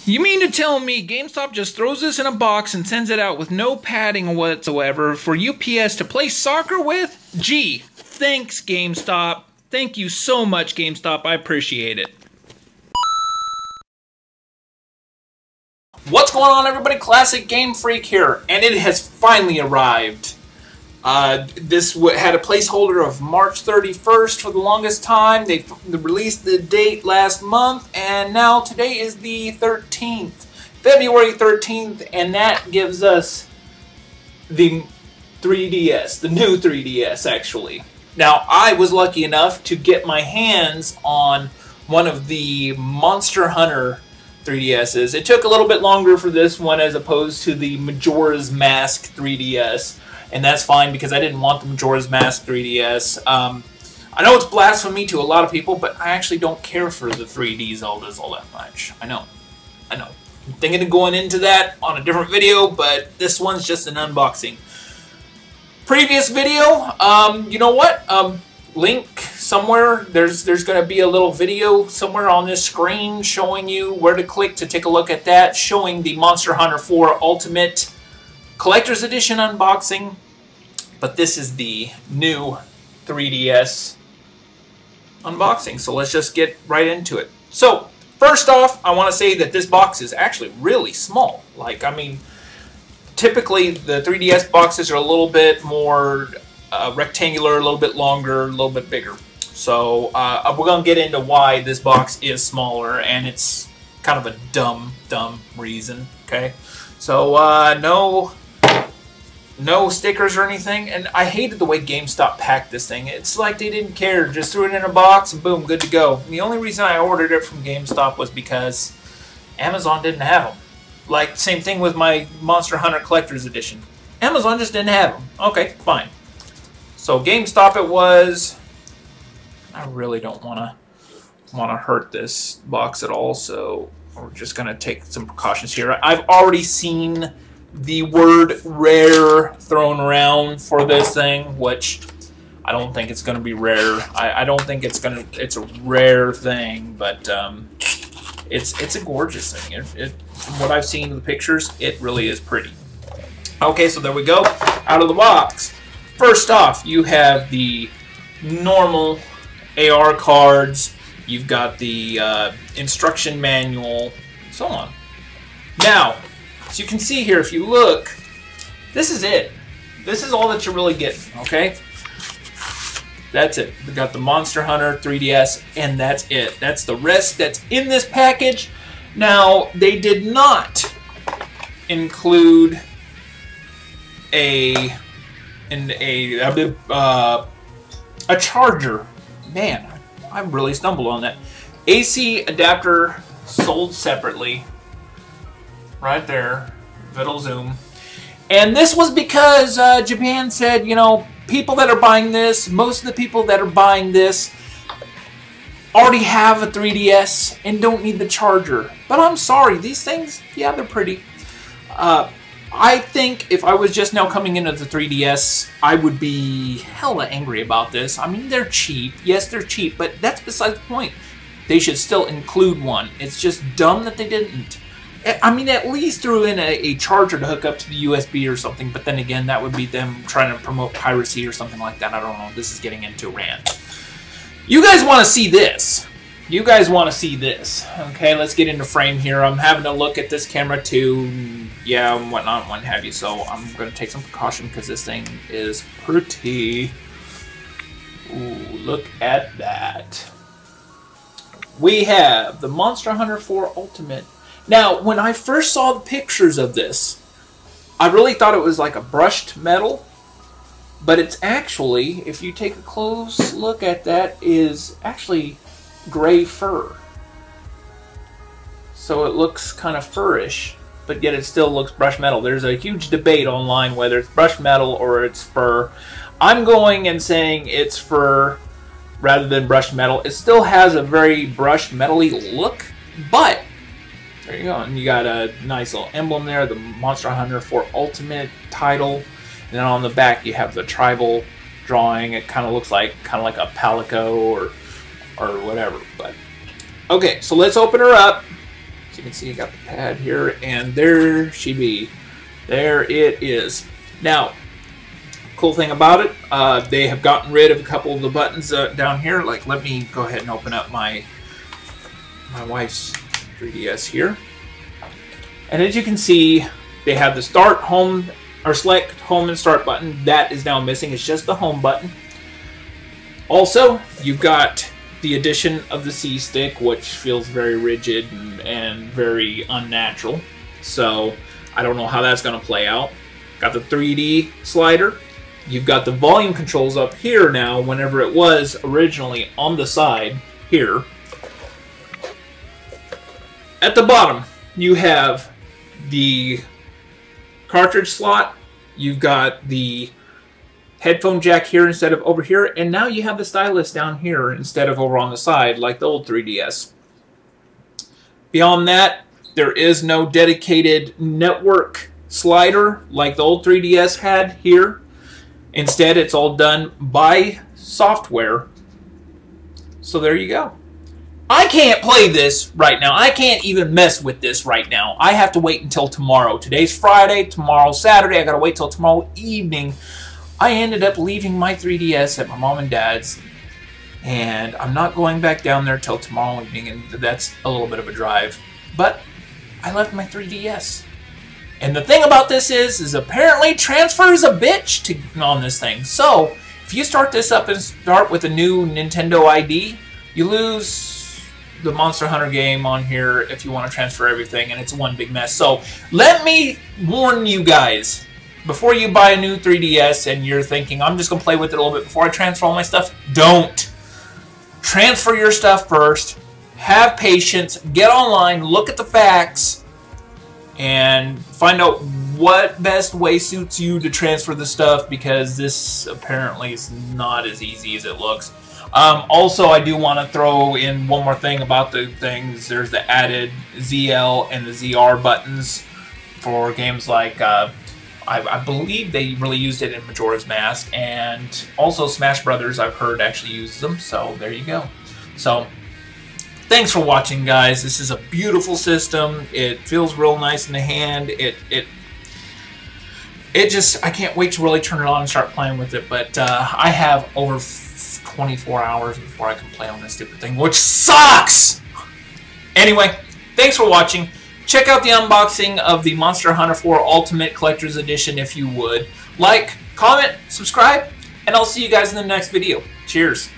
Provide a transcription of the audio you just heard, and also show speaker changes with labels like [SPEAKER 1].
[SPEAKER 1] You mean to tell me GameStop just throws this in a box and sends it out with no padding whatsoever for UPS to play soccer with? Gee, thanks GameStop. Thank you so much GameStop, I appreciate it. What's going on, everybody? Classic Game Freak here, and it has finally arrived. This had a placeholder of March 31st for the longest time. They released the date last month, and now today is the 13th, February 13th, and that gives us the 3DS, the new 3DS, actually. Now, I was lucky enough to get my hands on one of the Monster Hunter 3DSs. It took a little bit longer for this one as opposed to the Majora's Mask 3DS. And that's fine because I didn't want the Majora's Mask 3DS. I know it's blasphemy to a lot of people, but I actually don't care for the 3D Zeldas all that much. I know. I'm thinking of going into that on a different video, but this one's just an unboxing. Previous video, you know what? Link somewhere. There's going to be a little video somewhere on this screen showing you where to click to take a look at that, showing the Monster Hunter 4 Ultimate Collector's Edition unboxing. But this is the new 3DS unboxing, so let's just get right into it. So, first off, I want to say that this box is actually really small. Like, I mean, typically the 3DS boxes are a little bit more rectangular, a little bit longer, a little bit bigger. So we're going to get into why this box is smaller, and it's kind of a dumb reason, okay? So no stickers or anything, and I hated the way GameStop packed this thing. It's like they didn't care, just threw it in a box and boom, good to go. The only reason I ordered it from GameStop was because Amazon didn't have them. Like, same thing with my Monster Hunter Collector's Edition. Amazon just didn't have them. Okay, fine. So GameStop it was. I really don't want to hurt this box at all, so we're just going to take some precautions here. I've already seen the word rare thrown around for this thing, which I don't think it's going to be rare. I don't think it's a rare thing, but it's a gorgeous thing. From what I've seen in the pictures, it really is pretty. Okay, so there we go. Out of the box. First off, you have the normal AR cards. You've got the instruction manual, and so on. Now, as you can see here, if you look, this is it. This is all that you're really getting, okay? That's it. We got the Monster Hunter 3DS, and that's it. That's the rest that's in this package. Now, they did not include a charger. Man, I really stumbled on that. AC adapter sold separately. Right there, Vidal Zoom. And this was because Japan said, you know, people that are buying this, most of the people that are buying this already have a 3DS and don't need the charger. But I'm sorry, these things, yeah, they're pretty. I think if I was just now coming into the 3DS, I would be hella angry about this. I mean, they're cheap. Yes, they're cheap, but that's besides the point. They should still include one. It's just dumb that they didn't. I mean, at least threw in a charger to hook up to the USB or something, but then again, that would be them trying to promote piracy or something like that. I don't know. This is getting into a rant. You guys want to see this. You guys want to see this. Okay, let's get into frame here. I'm having to look at this camera too, yeah, and whatnot, and what have you, so I'm going to take some precaution because this thing is pretty. Ooh, look at that. We have the Monster Hunter 4 Ultimate. Now, when I first saw the pictures of this, I really thought it was like a brushed metal, but it's actually, if you take a close look at that, is actually gray fur. So it looks kind of furish, but yet it still looks brushed metal. There's a huge debate online whether it's brushed metal or it's fur. I'm going and saying it's fur rather than brushed metal. It still has a very brushed metal-y look, but there you go, and you got a nice little emblem there, the Monster Hunter 4 Ultimate title, and then on the back you have the tribal drawing. It kind of looks like a palico or whatever. But okay, so let's open her up. So can see I got the pad here, and there she be. There it is. Now, cool thing about it, they have gotten rid of a couple of the buttons down here. Like, let me go ahead and open up my wife's 3DS here. And as you can see, they have the start, home, or select home and start button. That is now missing. It's just the home button. Also, you've got the addition of the C stick, which feels very rigid and very unnatural. So I don't know how that's going to play out. Got the 3D slider. You've got the volume controls up here now, whenever it was originally on the side here. At the bottom, you have the cartridge slot. You've got the headphone jack here instead of over here, and now you have the stylus down here instead of over on the side like the old 3DS. Beyond that, there is no dedicated network slider like the old 3DS had here. Instead, it's all done by software. So there you go. I can't play this right now. I can't even mess with this right now. I have to wait until tomorrow. Today's Friday, tomorrow's Saturday. I gotta wait till tomorrow evening. I ended up leaving my 3DS at my mom and dad's, and I'm not going back down there till tomorrow evening, and that's a little bit of a drive. But I left my 3DS. And the thing about this is apparently transfer is a bitch on this thing. So if you start this up and start with a new Nintendo ID, you lose the Monster Hunter game on here if you want to transfer everything, and it's one big mess. So let me warn you guys, before you buy a new 3DS and you're thinking, I'm just going to play with it a little bit before I transfer all my stuff, don't. Transfer your stuff first. Have patience. Get online. Look at the facts. And find out what best way suits you to transfer the stuff, because this apparently is not as easy as it looks. Also, I do want to throw in one more thing about the things. There's the added ZL and the ZR buttons for games like, I believe they really used it in Majora's Mask, and also Smash Brothers, I've heard, actually uses them, so there you go. So, thanks for watching, guys. This is a beautiful system. It feels real nice in the hand. It just, I can't wait to really turn it on and start playing with it, but I have over 24 hours before I can play on this stupid thing, which sucks! Anyway, thanks for watching. Check out the unboxing of the Monster Hunter 4 Ultimate Collector's Edition if you would. Like, comment, subscribe, and I'll see you guys in the next video. Cheers!